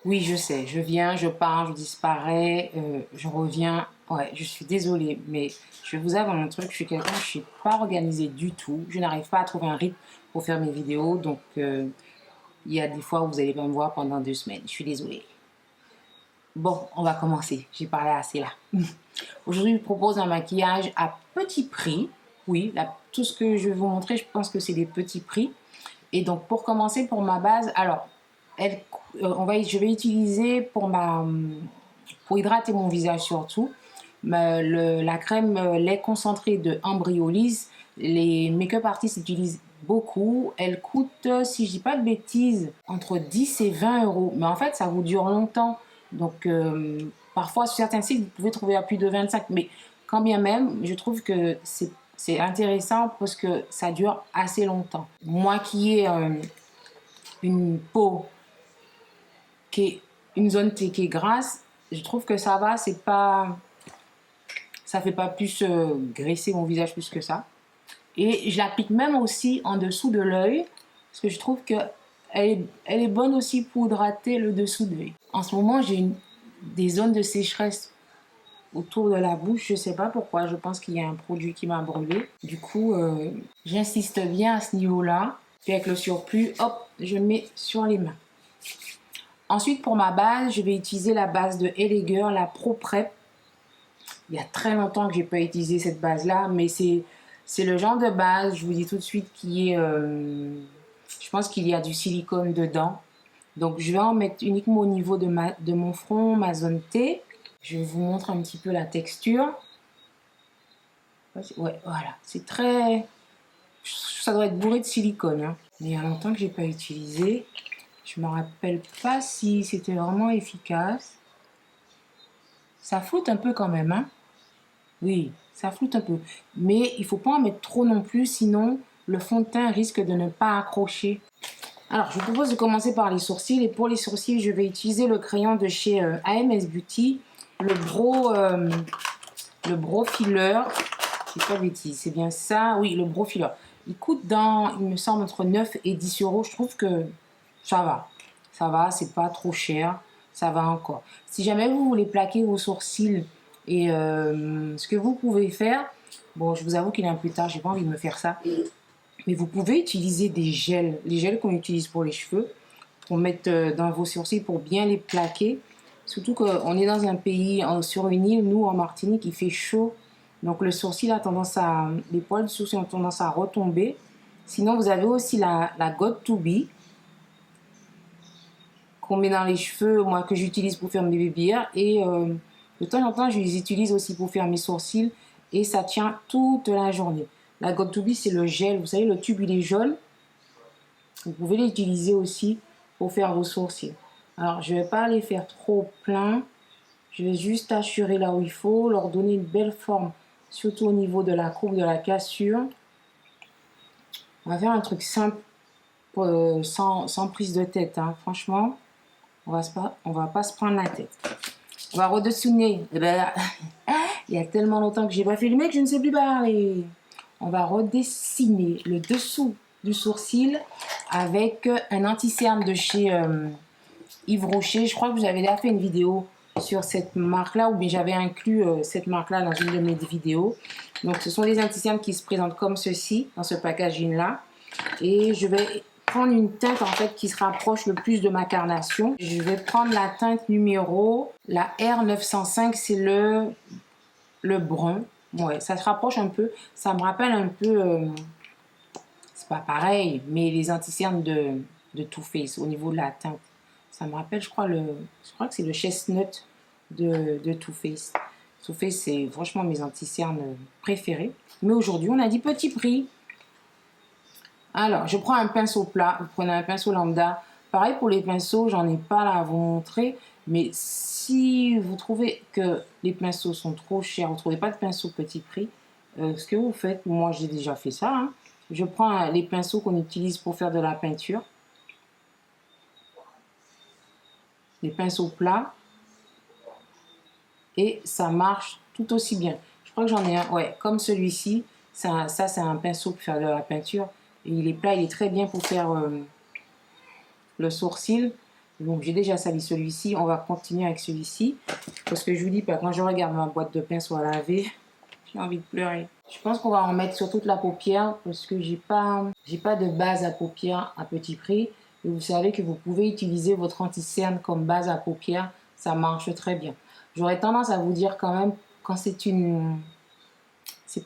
Oui, je sais, je viens, je pars, je disparais, je reviens. Ouais, je suis désolée, mais je vous avoue un truc, je suis quelqu'un, je suis pas organisée du tout. Je n'arrive pas à trouver un rythme pour faire mes vidéos, donc il y a des fois où vous allez pas me voir pendant 2 semaines. Je suis désolée. Bon, on va commencer. J'ai parlé assez là. Aujourd'hui, je vous propose un maquillage à petit prix. Oui, là, tout ce que je vais vous montrer, je pense que c'est des petits prix. Et donc, pour commencer, pour ma base, alors, je vais utiliser pour hydrater mon visage surtout, la crème lait concentré de Embryolisse. Les make-up artistes utilisent beaucoup. Elle coûte, si je dis pas de bêtises, entre 10 et 20 euros. Mais en fait, ça vous dure longtemps. Donc, parfois, sur certains sites, vous pouvez trouver à plus de 25. Mais quand bien même, je trouve que c'est intéressant parce que ça dure assez longtemps. Moi qui ai une peau qui est une zone qui est grasse, je trouve que ça va, ça fait pas plus graisser mon visage plus que ça. Et je l'applique même aussi en dessous de l'œil parce que je trouve que elle est bonne aussi pour hydrater le dessous de l'œil. En ce moment, j'ai des zones de sécheresse autour de la bouche, je sais pas pourquoi, je pense qu'il y a un produit qui m'a brûlé. Du coup, j'insiste bien à ce niveau-là. Puis avec le surplus, hop, je mets sur les mains. Ensuite, pour ma base, je vais utiliser la base de Elegeur, la Pro Prep. Il y a très longtemps que j'ai pas utilisé cette base-là, mais c'est le genre de base, je vous dis tout de suite, qui est... je pense qu'il y a du silicone dedans. Donc, je vais en mettre uniquement au niveau de mon front, ma zone T. Je vous montre un petit peu la texture. Ouais, voilà. C'est très... Ça doit être bourré de silicone. Hein. Mais il y a longtemps que j'ai pas utilisé. Je me rappelle pas si c'était vraiment efficace. Ça floute un peu quand même, hein. Oui, ça floute un peu. Mais il faut pas en mettre trop non plus, sinon le fond de teint risque de ne pas accrocher. Alors, je vous propose de commencer par les sourcils. Et pour les sourcils, je vais utiliser le crayon de chez AMS Beauty, le Brow Filler. C'est pas de bêtises, c'est bien ça. Oui, le Brow Filler. Il coûte il me semble, entre 9 et 10 euros. Je trouve que ça va. Ça va, c'est pas trop cher. Ça va encore. Si jamais vous voulez plaquer vos sourcils et ce que vous pouvez faire, bon, je vous avoue qu'il est un peu tard, j'ai pas envie de me faire ça. Mais vous pouvez utiliser des gels, les gels qu'on utilise pour les cheveux, pour mettre dans vos sourcils pour bien les plaquer. Surtout qu'on est dans un pays, sur une île, nous en Martinique, il fait chaud. Donc le sourcil a tendance les poils de sourcil ont tendance à retomber. Sinon, vous avez aussi la God to Be qu'on met dans les cheveux, moi que j'utilise pour faire mes baby hairs. Et de temps en temps, je les utilise aussi pour faire mes sourcils. Et ça tient toute la journée. La God to Be, c'est le gel. Vous savez, le tube, il est jaune. Vous pouvez l'utiliser aussi pour faire vos sourcils. Alors, je ne vais pas les faire trop plein. Je vais juste assurer là où il faut, leur donner une belle forme, surtout au niveau de la courbe de la cassure. On va faire un truc simple, sans prise de tête. Hein. Franchement, on va pas se prendre la tête. On va redessiner. Eh ben, il y a tellement longtemps que j'ai pas filmé que je ne sais plus parler. On va redessiner le dessous du sourcil avec un anti-cerne de chez Yves Rocher. Je crois que j'avais déjà fait une vidéo sur cette marque-là, ou bien j'avais inclus cette marque-là dans une de mes vidéos. Donc, ce sont des anti-cernes qui se présentent comme ceci, dans ce packaging-là. Et je vais prendre une teinte, en fait, qui se rapproche le plus de ma carnation. Je vais prendre la teinte numéro, la R905, c'est le brun. Ouais, ça se rapproche un peu. Ça me rappelle un peu... c'est pas pareil, mais les anti-cernes de Too Faced au niveau de la teinte. Ça me rappelle, je crois que c'est le chestnut de Too Faced. Too Faced, c'est franchement mes anti-cernes préférés. Mais aujourd'hui, on a dit petit prix. Alors, je prends un pinceau plat. Vous prenez un pinceau lambda. Pareil pour les pinceaux, j'en ai pas là à vous montrer. Mais si vous trouvez que les pinceaux sont trop chers, vous ne trouvez pas de pinceau petit prix, ce que vous faites, moi j'ai déjà fait ça, hein. Je prends les pinceaux qu'on utilise pour faire de la peinture. Les pinceaux plats. Et ça marche tout aussi bien. Je crois que j'en ai un, ouais, comme celui-ci. Ça c'est un pinceau pour faire de la peinture. Et il est plat, il est très bien pour faire le sourcil. Bon, j'ai déjà sali celui-ci. On va continuer avec celui-ci. Parce que je vous dis pas, quand je regarde ma boîte de pinceau à laver, j'ai envie de pleurer. Je pense qu'on va en mettre sur toute la paupière parce que j'ai pas de base à paupières à petit prix. Et vous savez que vous pouvez utiliser votre anti-cerne comme base à paupières. Ça marche très bien. J'aurais tendance à vous dire quand même, quand c'est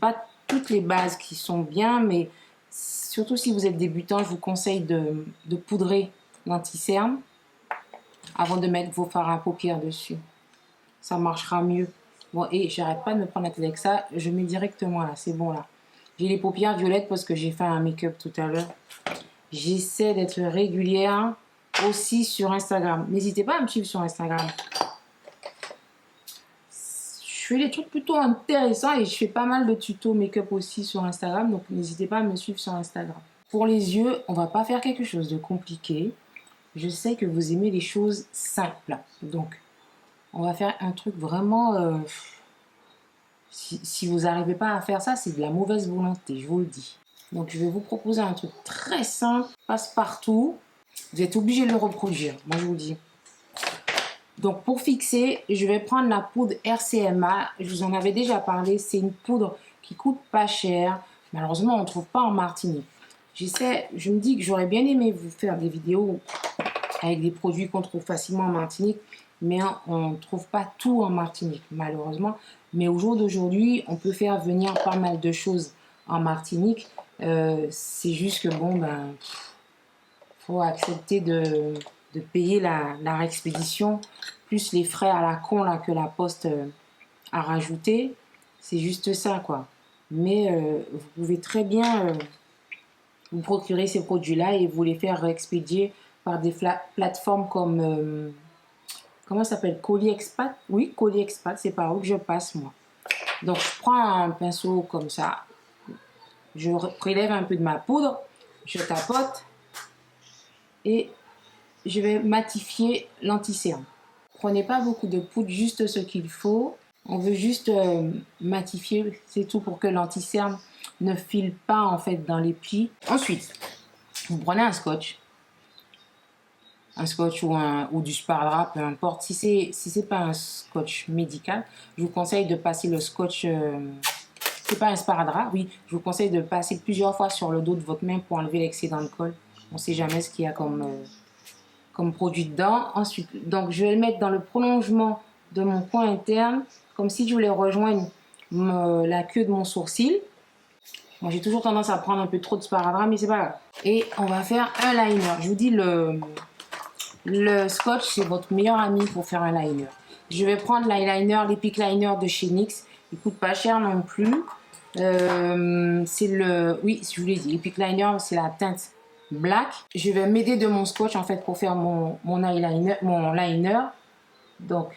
pas toutes les bases qui sont bien, mais surtout si vous êtes débutant, je vous conseille de poudrer l'anti-cerne avant de mettre vos fards à paupières dessus. Ça marchera mieux. Bon, et j'arrête pas de me prendre la tête avec ça. Je mets directement là, c'est bon là. J'ai les paupières violettes parce que j'ai fait un make-up tout à l'heure. J'essaie d'être régulière aussi sur Instagram. N'hésitez pas à me suivre sur Instagram. Je fais des trucs plutôt intéressants et je fais pas mal de tutos make-up aussi sur Instagram. Donc n'hésitez pas à me suivre sur Instagram. Pour les yeux, on va pas faire quelque chose de compliqué. Je sais que vous aimez les choses simples. Donc, on va faire un truc vraiment... si vous n'arrivez pas à faire ça, c'est de la mauvaise volonté, je vous le dis. Donc, je vais vous proposer un truc très simple, passe-partout. Vous êtes obligé de le reproduire, moi je vous le dis. Donc, pour fixer, je vais prendre la poudre RCMA. Je vous en avais déjà parlé. C'est une poudre qui coûte pas cher. Malheureusement, on ne trouve pas en Martinique. Je me dis que j'aurais bien aimé vous faire des vidéos avec des produits qu'on trouve facilement en Martinique, mais on ne trouve pas tout en Martinique, malheureusement. Mais au jour d'aujourd'hui, on peut faire venir pas mal de choses en Martinique. C'est juste que, bon, ben, faut accepter de payer la expédition, plus les frais à la con là, que la poste a rajouté. C'est juste ça, quoi. Mais vous pouvez très bien vous procurer ces produits-là et vous les faire expédier par des plateformes comme, comment ça s'appelle, Colis Expat. Oui, Colis Expat, c'est par où que je passe, moi. Donc, je prends un pinceau comme ça, je prélève un peu de ma poudre, je tapote et je vais matifier l'anti-cerne. Prenez pas beaucoup de poudre, juste ce qu'il faut. On veut juste matifier, c'est tout, pour que l'anti-cerne ne file pas en fait dans les plis. Ensuite, vous prenez un scotch ou du sparadrap, peu importe. Si c'est pas un scotch médical, je vous conseille de passer le scotch. C'est pas un sparadrap, oui. Je vous conseille de passer plusieurs fois sur le dos de votre main pour enlever l'excédent de colle. On ne sait jamais ce qu'il y a comme produit dedans. Ensuite, donc je vais le mettre dans le prolongement de mon coin interne, comme si je voulais rejoindre la queue de mon sourcil. Moi, j'ai toujours tendance à prendre un peu trop de sparadrap, mais c'est pas grave. Et on va faire un liner. Je vous dis, le scotch, c'est votre meilleur ami pour faire un liner. Je vais prendre l'eyeliner, l'Epic Liner de chez NYX. Il coûte pas cher non plus. Oui, je vous l'ai dit, l'Epic Liner, c'est la teinte black. Je vais m'aider de mon scotch en fait pour faire mon eyeliner, mon liner. Donc,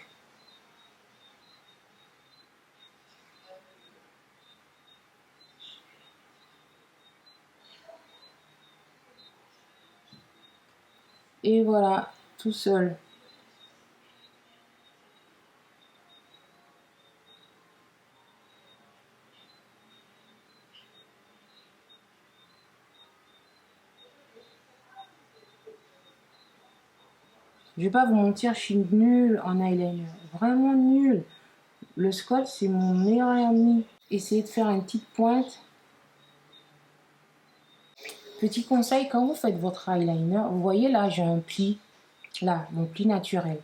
et voilà, tout seul. Je vais pas vous mentir, je suis nulle en eyeliner. Vraiment nulle. Le scotch, c'est mon meilleur ami. Essayez de faire une petite pointe. Petit conseil, quand vous faites votre eyeliner, vous voyez là, j'ai un pli. Là, mon pli naturel.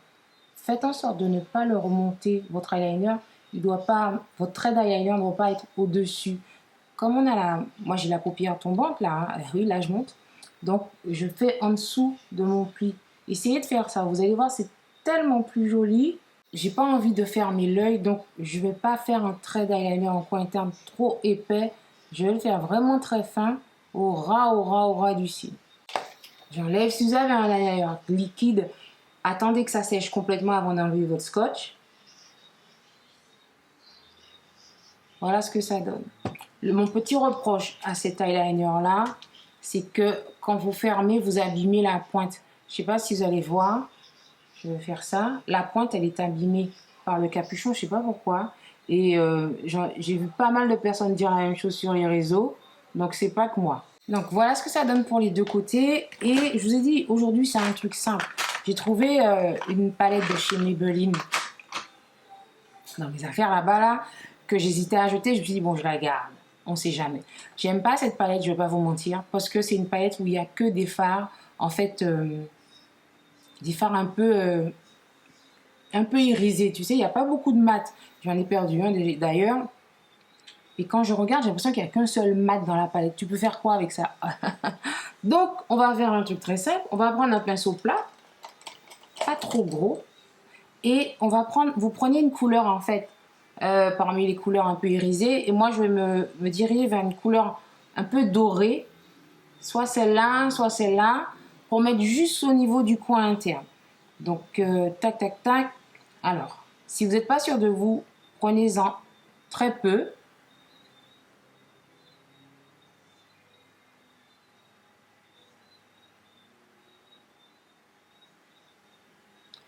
Faites en sorte de ne pas le remonter. Votre eyeliner, votre trait d'eyeliner ne doit pas être au-dessus. Comme moi j'ai la paupière tombante là, hein. Oui, là je monte. Donc je fais en dessous de mon pli. Essayez de faire ça, vous allez voir, c'est tellement plus joli. J'ai pas envie de fermer l'œil, donc je vais pas faire un trait d'eyeliner en coin interne trop épais. Je vais le faire vraiment très fin, au ras du cil. J'enlève. Si vous avez un eyeliner liquide, attendez que ça sèche complètement avant d'enlever votre scotch. Voilà ce que ça donne. Mon petit reproche à cet eyeliner-là, c'est que quand vous fermez, vous abîmez la pointe. Je ne sais pas si vous allez voir. Je vais faire ça. La pointe, elle est abîmée par le capuchon, je ne sais pas pourquoi. Et j'ai vu pas mal de personnes dire la même chose sur les réseaux. Donc, c'est pas que moi. Donc, voilà ce que ça donne pour les deux côtés. Et je vous ai dit, aujourd'hui, c'est un truc simple. J'ai trouvé une palette de chez Maybelline dans mes affaires là-bas, là, que j'hésitais à jeter. Je me suis dit, bon, je la garde. On sait jamais. J'aime pas cette palette, je vais pas vous mentir, parce que c'est une palette où il y a que des fards, en fait, des fards un peu irisés. Tu sais, il n'y a pas beaucoup de mat. J'en ai perdu un d'ailleurs. Et quand je regarde, j'ai l'impression qu'il n'y a qu'un seul mat dans la palette. Tu peux faire quoi avec ça? Donc, on va faire un truc très simple. On va prendre un pinceau plat, pas trop gros. Et on va prendre, vous prenez une couleur en fait, parmi les couleurs un peu irisées. Et moi, je vais me diriger vers une couleur un peu dorée. Soit celle-là, pour mettre juste au niveau du coin interne. Donc, tac, tac, tac. Alors, si vous n'êtes pas sûr de vous, prenez-en très peu.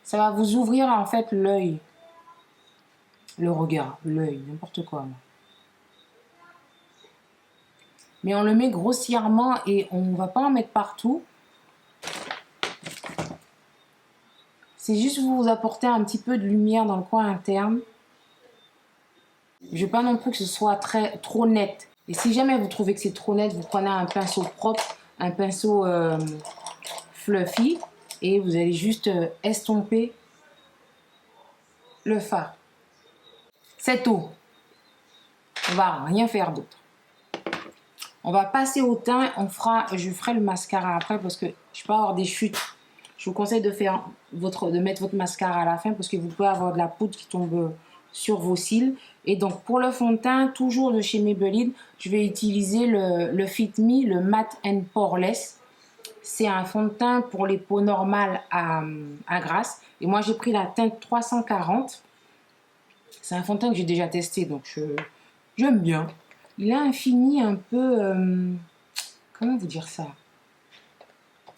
Ça va vous ouvrir en fait l'œil, le regard, l'œil, n'importe quoi. Mais on le met grossièrement et on ne va pas en mettre partout. C'est juste vous apporter un petit peu de lumière dans le coin interne. Je ne veux pas non plus que ce soit trop net. Et si jamais vous trouvez que c'est trop net, vous prenez un pinceau propre, un pinceau fluffy, et vous allez juste estomper le fard. C'est tout. On va rien faire d'autre. On va passer au teint. Je ferai le mascara après parce que je peux avoir des chutes. Je vous conseille de mettre votre mascara à la fin parce que vous pouvez avoir de la poudre qui tombe sur vos cils. Et donc pour le fond de teint, toujours de chez Maybelline, je vais utiliser le Fit Me, le Matte and Poreless. C'est un fond de teint pour les peaux normales à grasse. Et moi j'ai pris la teinte 340. C'est un fond de teint que j'ai déjà testé, donc j'aime bien. Il a un fini un peu... comment vous dire ça?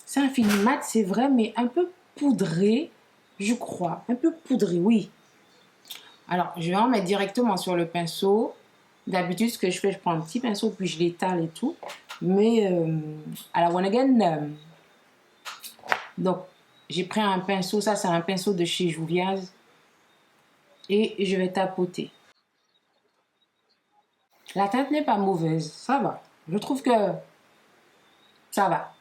C'est un fini mat, c'est vrai, mais un peu poudré, je crois. Un peu poudré, oui. Alors, je vais en mettre directement sur le pinceau. D'habitude, ce que je fais, je prends un petit pinceau, puis je l'étale et tout. Mais à la one again. Donc, j'ai pris un pinceau. Ça, c'est un pinceau de chez Juvia's. Et je vais tapoter. La teinte n'est pas mauvaise. Ça va. Je trouve que ça va.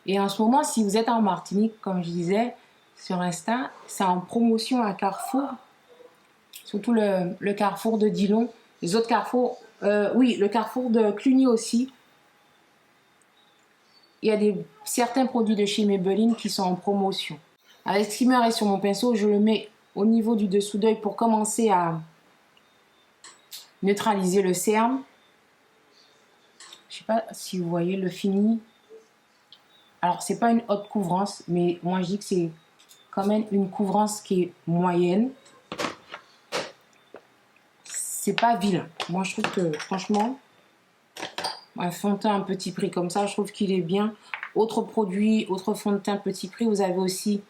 Et en ce moment, si vous êtes en Martinique, comme je disais sur Insta, c'est en promotion à Carrefour. Surtout le Carrefour de Dillon. Les autres Carrefours, oui, le Carrefour de Cluny aussi. Il y a certains produits de chez Maybelline qui sont en promotion. Avec ce qui me reste sur mon pinceau, je le mets au niveau du dessous d'œil pour commencer à neutraliser le cerne. Je ne sais pas si vous voyez le fini. Alors, c'est pas une haute couvrance, mais moi, je dis que c'est quand même une couvrance qui est moyenne. C'est pas vilain. Moi, je trouve que, franchement, un fond de teint à petit prix comme ça, je trouve qu'il est bien. Autre produit, autre fond de teint petit prix, vous avez aussi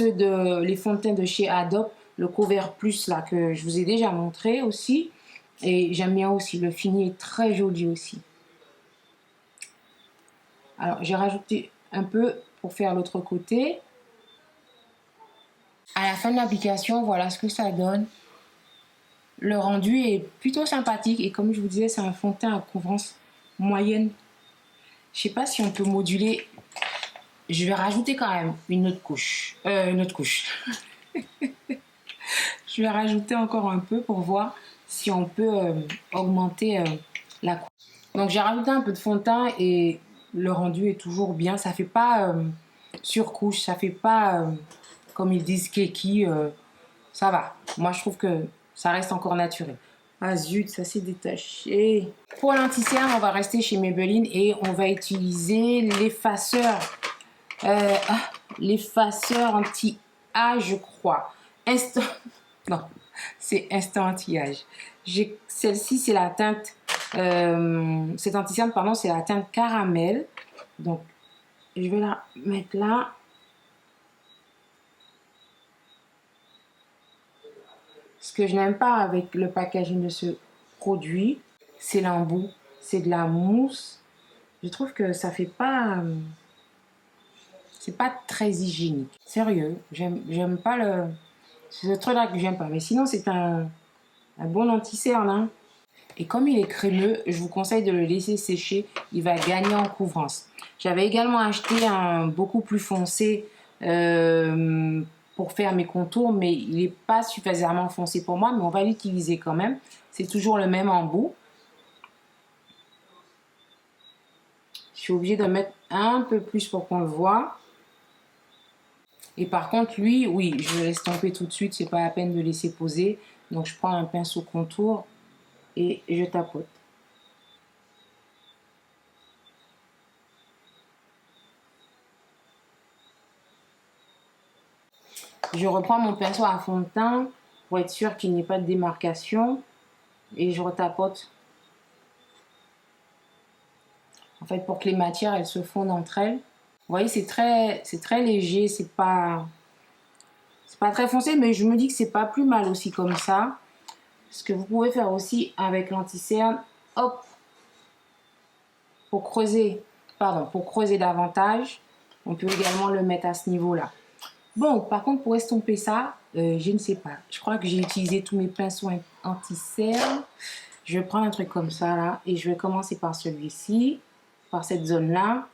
les fonds de teint de chez Adobe, le Cover Plus, là, que je vous ai déjà montré aussi. Et j'aime bien aussi. Le fini est très joli aussi. Alors, j'ai rajouté un peu pour faire l'autre côté. À la fin de l'application, voilà ce que ça donne. Le rendu est plutôt sympathique et comme je vous disais, c'est un fond de teint à couvrance moyenne. Je sais pas si on peut moduler. Je vais rajouter quand même une autre couche. Je vais rajouter encore un peu pour voir si on peut augmenter la couche. Donc j'ai rajouté un peu de fond de teint et le rendu est toujours bien. Ça fait pas surcouche, ça fait pas comme ils disent keki. Ça va. Moi je trouve que ça reste encore naturel. Ah zut, ça s'est détaché. Pour l'anti-cerne, on va rester chez Maybelline et on va utiliser l'effaceur. L'effaceur anti-âge, je crois. Non, c'est instant anti-âge. Celle-ci, c'est la teinte... cette anti-cerne, pardon, c'est la teinte caramel. Donc, je vais la mettre là. Ce que je n'aime pas avec le packaging de ce produit, c'est l'embout. C'est de la mousse. Je trouve que ça fait pas c'est pas très hygiénique. Sérieux, j'aime pas le... C'est ce truc-là que j'aime pas. Mais sinon, c'est un bon anti-cerne, hein. Et comme il est crémeux, je vous conseille de le laisser sécher. Il va gagner en couvrance. J'avais également acheté un beaucoup plus foncé pour faire mes contours, mais il n'est pas suffisamment foncé pour moi, mais on va l'utiliser quand même. C'est toujours le même embout. Je suis obligée de mettre un peu plus pour qu'on le voit. Et par contre, lui, oui, je le laisse tomber tout de suite. C'est pas la peine de laisser poser. Donc, je prends un pinceau contour et je tapote. Je reprends mon pinceau à fond de teint pour être sûr qu'il n'y ait pas de démarcation et je retapote. En fait, pour que les matières elles se fondent entre elles. Vous voyez, c'est très léger, c'est pas très foncé, mais je me dis que c'est pas plus mal aussi comme ça. Ce que vous pouvez faire aussi avec l'anti-cerne, hop, pour creuser davantage, on peut également le mettre à ce niveau-là. Bon, par contre, pour estomper ça, je ne sais pas. Je crois que j'ai utilisé tous mes pinceaux anti-cerne. Je vais prendre un truc comme ça, là, et je vais commencer par celui-ci, par cette zone-là.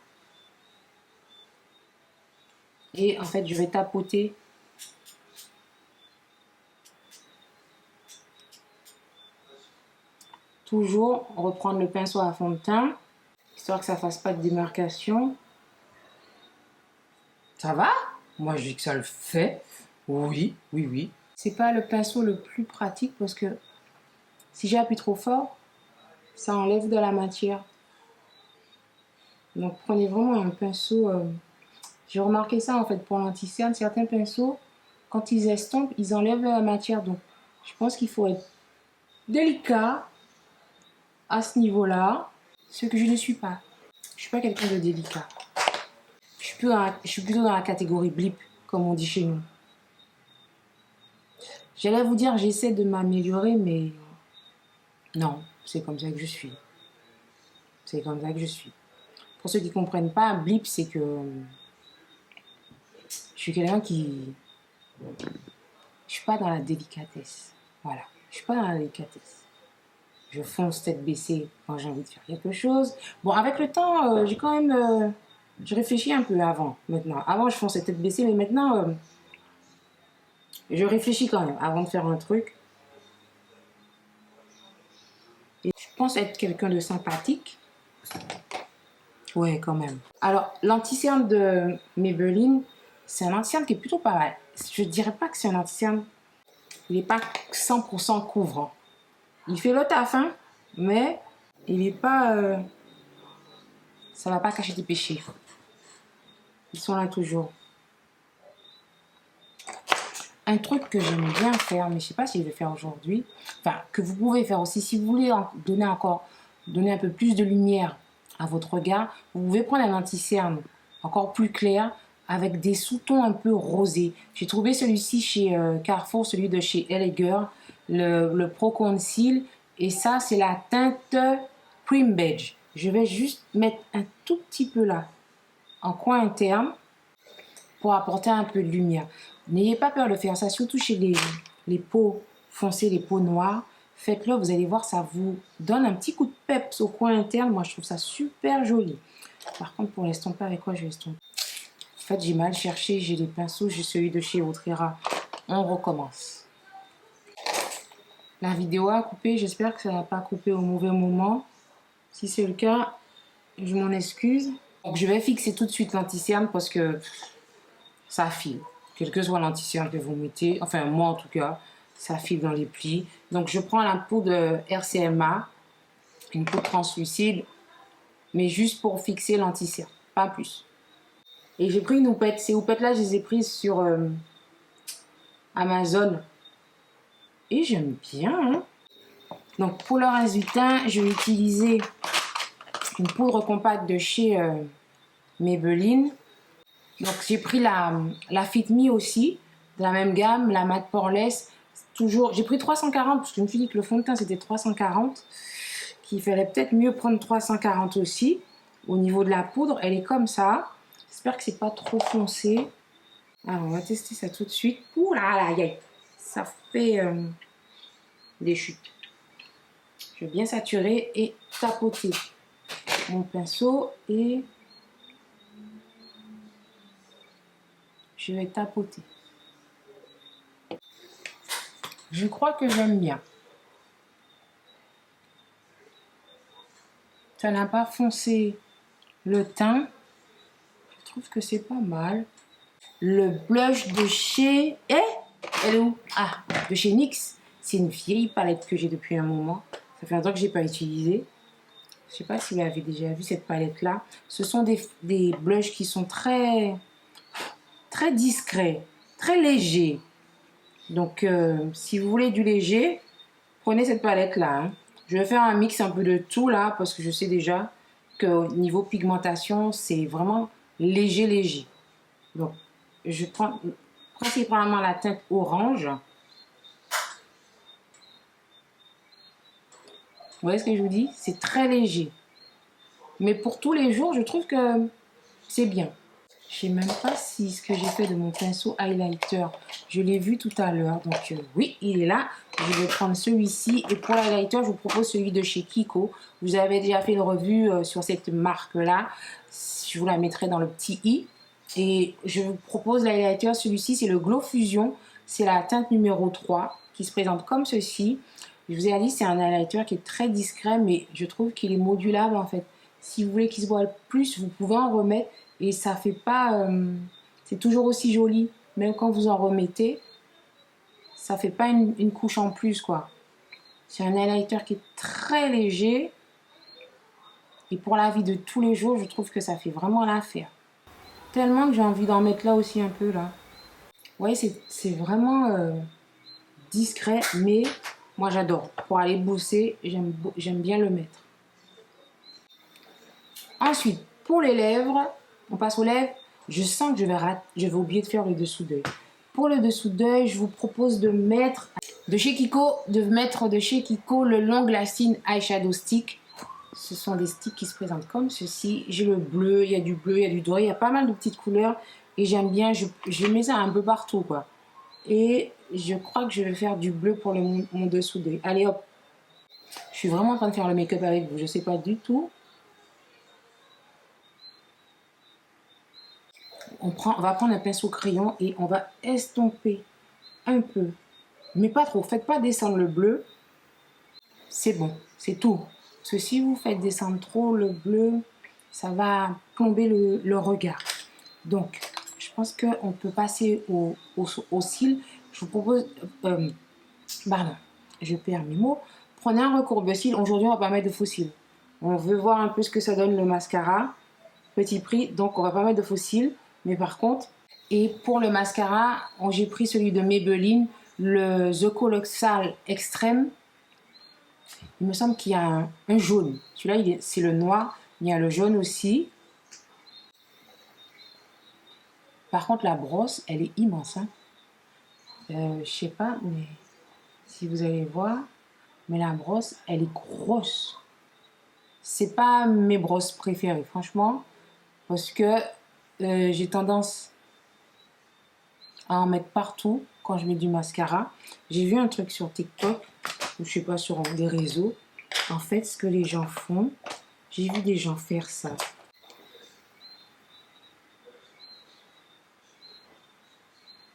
Et en fait, je vais tapoter. Toujours reprendre le pinceau à fond de teint, histoire que ça ne fasse pas de démarcation. Ça va? Moi, je dis que ça le fait. Oui, oui, oui. C'est pas le pinceau le plus pratique parce que si j'appuie trop fort, ça enlève de la matière. Donc, prenez vraiment un pinceau. J'ai remarqué ça en fait pour l'anti-cerne. Certains pinceaux, quand ils estompent, ils enlèvent de la matière. Donc, je pense qu'il faut être délicat à ce niveau-là. Ce que je ne suis pas. Je suis pas quelqu'un de délicat. Je suis plutôt dans la catégorie blip, comme on dit chez nous. J'allais vous dire, j'essaie de m'améliorer, mais non, c'est comme ça que je suis. C'est comme ça que je suis. Pour ceux qui ne comprennent pas, un blip, c'est que je suis quelqu'un qui... Je suis pas dans la délicatesse. Voilà, je suis pas dans la délicatesse. Je fonce tête baissée quand j'ai envie de faire quelque chose. Bon, avec le temps, j'ai quand même... je réfléchis un peu avant, maintenant. Avant, je fonçais tête baissée, mais maintenant... je réfléchis quand même avant de faire un truc. Et je pense être quelqu'un de sympathique. Ouais, quand même. Alors, l'anti-cerne de Maybelline, c'est un anti-cerne qui est plutôt pas mal. Je dirais pas que c'est un anti-cerne. Il n'est pas 100% couvrant. Il fait le taf, hein, mais il n'est pas... ça va pas cacher des péchés. Ils sont là toujours. Un truc que j'aime bien faire, mais je sais pas si je vais faire aujourd'hui, enfin, que vous pouvez faire aussi, si vous voulez donner un peu plus de lumière à votre regard, vous pouvez prendre un anti-cerne encore plus clair avec des sous-tons un peu rosés. J'ai trouvé celui-ci chez Carrefour, celui de chez Elegger, le Pro Conceal, et ça, c'est la teinte Cream Beige. Je vais juste mettre un tout petit peu là, en coin interne, pour apporter un peu de lumière. N'ayez pas peur de faire ça, surtout chez les peaux foncées, les peaux noires. Faites-le, vous allez voir, ça vous donne un petit coup de peps au coin interne. Moi, je trouve ça super joli. Par contre, pour l'estomper, avec quoi je vais estomper? En fait, j'ai mal cherché, j'ai des pinceaux, j'ai celui de chez Autrera. On recommence. La vidéo a coupé, j'espère que ça n'a pas coupé au mauvais moment. Si c'est le cas, je m'en excuse. Donc, je vais fixer tout de suite l'anti-cerne parce que ça file. Quel que soit l'anti-cerne que vous mettez, enfin moi en tout cas, ça file dans les plis. Donc je prends la poudre RCMA, une poudre translucide, mais juste pour fixer l'anti-cerne, pas plus. Et j'ai pris une houppette. Ces houpettes-là, je les ai prises sur Amazon. Et j'aime bien. Hein. Donc pour le reste du teint, je vais utiliser une poudre compacte de chez Maybelline. Donc j'ai pris la Fit Me aussi, de la même gamme, la Matte Poreless. Toujours, j'ai pris 340 parce que je me suis dit que le fond de teint c'était 340, qu'il fallait peut-être mieux prendre 340 aussi. Au niveau de la poudre, elle est comme ça. J'espère que c'est pas trop foncé. Alors, on va tester ça tout de suite. Ouh là là, ça fait des chutes. Je vais bien saturer et tapoter mon pinceau et je vais tapoter. Je crois que j'aime bien. Ça n'a pas foncé le teint. Je trouve que c'est pas mal. Le blush de chez... elle est où? Ah, de chez NYX. C'est une vieille palette que j'ai depuis un moment. Ça fait longtemps que je n'ai pas utilisé. Je ne sais pas si vous avez déjà vu cette palette-là. Ce sont des blushs qui sont très discrets, très légers. Donc, si vous voulez du léger, prenez cette palette-là. Hein. Je vais faire un mix un peu de tout là, parce que je sais déjà qu'au niveau pigmentation, c'est vraiment léger. Donc, je prends principalement la teinte orange. Vous voyez ce que je vous dis? C'est très léger. Mais pour tous les jours, je trouve que c'est bien. Je ne sais même pas si ce que j'ai fait de mon pinceau highlighter, je l'ai vu tout à l'heure. Donc oui, il est là. Je vais prendre celui-ci. Et pour l'highlighter, je vous propose celui de chez Kiko. Vous avez déjà fait une revue sur cette marque-là. Je vous la mettrai dans le petit i. Et je vous propose l'highlighter. Celui-ci, c'est le Glow Fusion. C'est la teinte numéro 3 qui se présente comme ceci. Je vous ai dit, c'est un highlighter qui est très discret, mais je trouve qu'il est modulable en fait. Si vous voulez qu'il se voile plus, vous pouvez en remettre. Et ça fait pas... c'est toujours aussi joli. Même quand vous en remettez, ça fait pas une couche en plus, quoi. C'est un highlighter qui est très léger. Et pour la vie de tous les jours, je trouve que ça fait vraiment l'affaire. Tellement que j'ai envie d'en mettre là aussi un peu, là. Vous voyez, c'est vraiment discret, mais moi j'adore. Pour aller bosser, j'aime bien le mettre. Ensuite, pour les lèvres, on passe aux lèvres. Je sens que je vais oublier de faire le dessous d'œil. Pour le dessous d'œil, je vous propose de mettre de chez Kiko, le Long Lasting Eyeshadow Stick. Ce sont des sticks qui se présentent comme ceci. J'ai le bleu, il y a du bleu, il y a du doré, il y a pas mal de petites couleurs. Et j'aime bien, je mets ça un peu partout, quoi. Et je crois que je vais faire du bleu pour mon dessous d'œil. Allez hop. Je suis vraiment en train de faire le make-up avec vous, je ne sais pas du tout. On va prendre un pinceau crayon et on va estomper un peu. Mais pas trop, faites pas descendre le bleu. C'est bon, c'est tout. Parce que si vous faites descendre trop le bleu, ça va plomber le regard. Donc, je pense qu'on peut passer au cils. Je vous propose... pardon, je perds mes mots. Prenez un recourbe-cils. Aujourd'hui, on va pas mettre de faux cils. On veut voir un peu ce que ça donne le mascara. Petit prix, donc on va pas mettre de faux cils. Mais par contre, et pour le mascara, j'ai pris celui de Maybelline, le The Colossal Extreme. Il me semble qu'il y a un jaune. Celui-là, c'est le noir. Il y a le jaune aussi. Par contre, la brosse, elle est immense. Hein. Je sais pas, mais si vous allez voir, mais la brosse, elle est grosse. C'est pas mes brosses préférées, franchement, parce que j'ai tendance à en mettre partout quand je mets du mascara. J'ai vu un truc sur TikTok, ou je sais pas, sur des réseaux. En fait, ce que les gens font, j'ai vu des gens faire ça.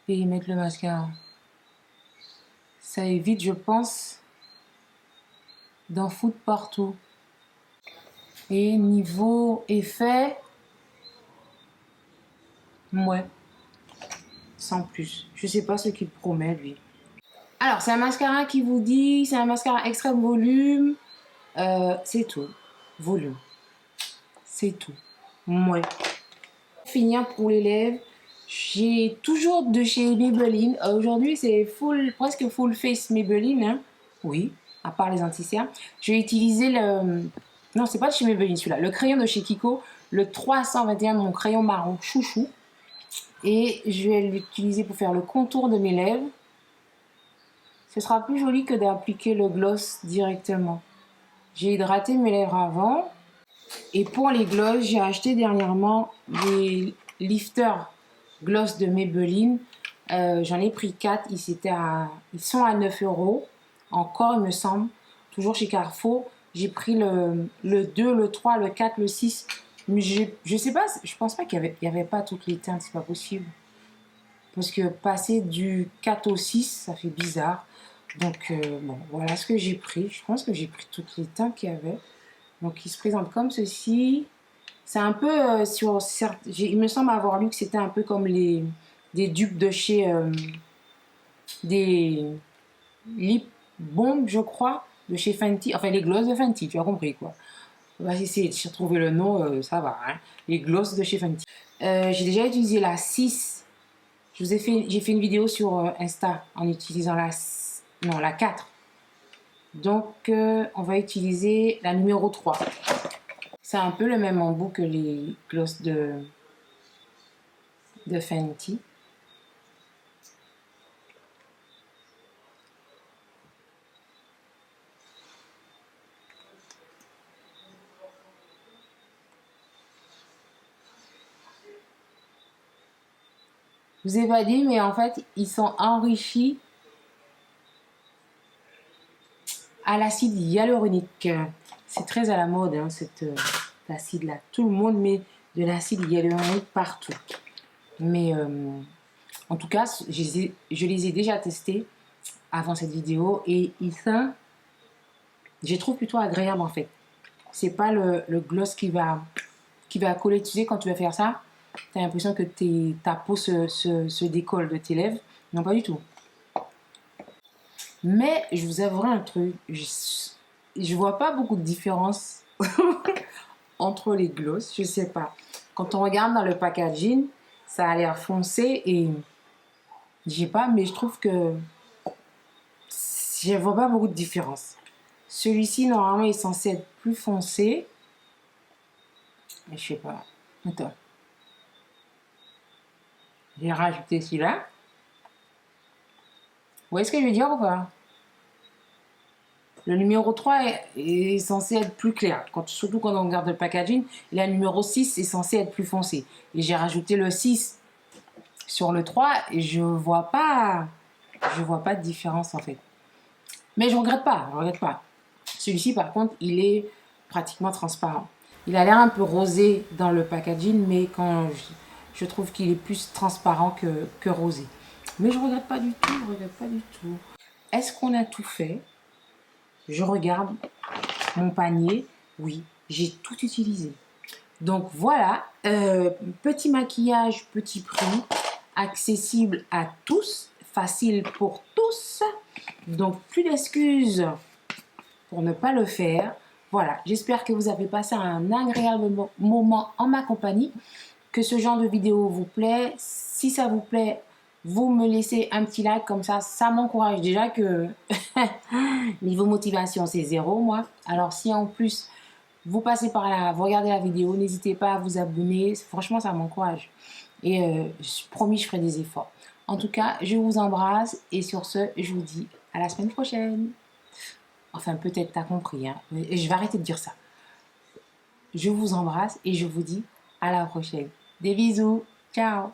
Et ils mettent le mascara. Ça évite, je pense, d'en foutre partout. Et niveau effet, ouais, sans plus. Je sais pas ce qu'il promet, lui. Alors, c'est un mascara qui vous dit, c'est un mascara extrême volume. C'est tout. Volume. C'est tout. Ouais. Pour finir, pour les lèvres, j'ai toujours de chez Maybelline. Aujourd'hui, c'est presque full face Maybelline. Hein. Oui, à part les anti-cernes. Je vais utiliser le... Non, c'est pas de chez Maybelline celui-là. Le crayon de chez Kiko, le 321, mon crayon marron chouchou. Et je vais l'utiliser pour faire le contour de mes lèvres. Ce sera plus joli que d'appliquer le gloss directement. J'ai hydraté mes lèvres avant. Et pour les gloss, j'ai acheté dernièrement lifter gloss de Maybelline. J'en ai pris 4. Ils sont à 9 €. Encore, il me semble. Toujours chez Carrefour. J'ai pris le 2, le 3, le 4, le 6. Mais je sais pas, je pense pas qu'il y avait pas toutes les teintes. C'est pas possible. Parce que passer du 4 au 6, ça fait bizarre. Donc, bon, voilà ce que j'ai pris. Je pense que j'ai pris toutes les teintes qu'il y avait. Donc, il se présente comme ceci. C'est un peu il me semble avoir lu que c'était un peu comme des dupes de chez des lip bombes, je crois, de chez Fenty. Enfin, les gloss de Fenty, tu as compris quoi. On va essayer de retrouver le nom, ça va. Hein. Les gloss de chez Fenty. J'ai déjà utilisé la 6. J'ai fait une vidéo sur Insta en utilisant la 4. Donc, on va utiliser la numéro 3. C'est un peu le même embout que les glosses de Fenty. Je vous ai pas dit, mais en fait, ils sont enrichis à l'acide hyaluronique. C'est très à la mode, hein, cet acide-là. Tout le monde met de l'acide hyaluronique partout. Mais en tout cas, je les ai déjà testés avant cette vidéo et je les trouve plutôt agréables en fait. C'est pas le gloss qui va coller. Tu sais, quand tu vas faire ça, tu as l'impression que ta peau se décolle de tes lèvres. Non, pas du tout. Mais je vous avouerai un truc, je vois pas beaucoup de différence entre les gloss, je sais pas. Quand on regarde dans le packaging, ça a l'air foncé et je sais pas, mais je trouve que je vois pas beaucoup de différence. Celui-ci, normalement, est censé être plus foncé. Mais je sais pas. Attends. J'ai rajouté celui-là. Vous voyez ce que je veux dire ou pas? Le numéro 3 est censé être plus clair, surtout quand on regarde le packaging. Et la numéro 6 est censé être plus foncé. Et j'ai rajouté le 6 sur le 3 et je vois pas de différence en fait. Mais je regrette pas. Celui-ci par contre, il est pratiquement transparent. Il a l'air un peu rosé dans le packaging, mais je trouve qu'il est plus transparent que rosé. Mais je regrette pas du tout. Est-ce qu'on a tout fait? Je regarde mon panier. Oui, j'ai tout utilisé. Donc voilà, petit maquillage, petit prix, accessible à tous, facile pour tous. Donc plus d'excuses pour ne pas le faire. Voilà, j'espère que vous avez passé un agréable moment en ma compagnie, que ce genre de vidéo vous plaît. Si ça vous plaît, vous me laissez un petit like comme ça m'encourage déjà que niveau motivation c'est 0 moi. Alors si en plus vous passez par là, vous regardez la vidéo, n'hésitez pas à vous abonner, franchement ça m'encourage. Et promis je ferai des efforts. En tout cas, je vous embrasse et sur ce, je vous dis à la semaine prochaine. Enfin peut-être t'as compris, hein. Et je vais arrêter de dire ça. Je vous embrasse et je vous dis à la prochaine. Des bisous, ciao.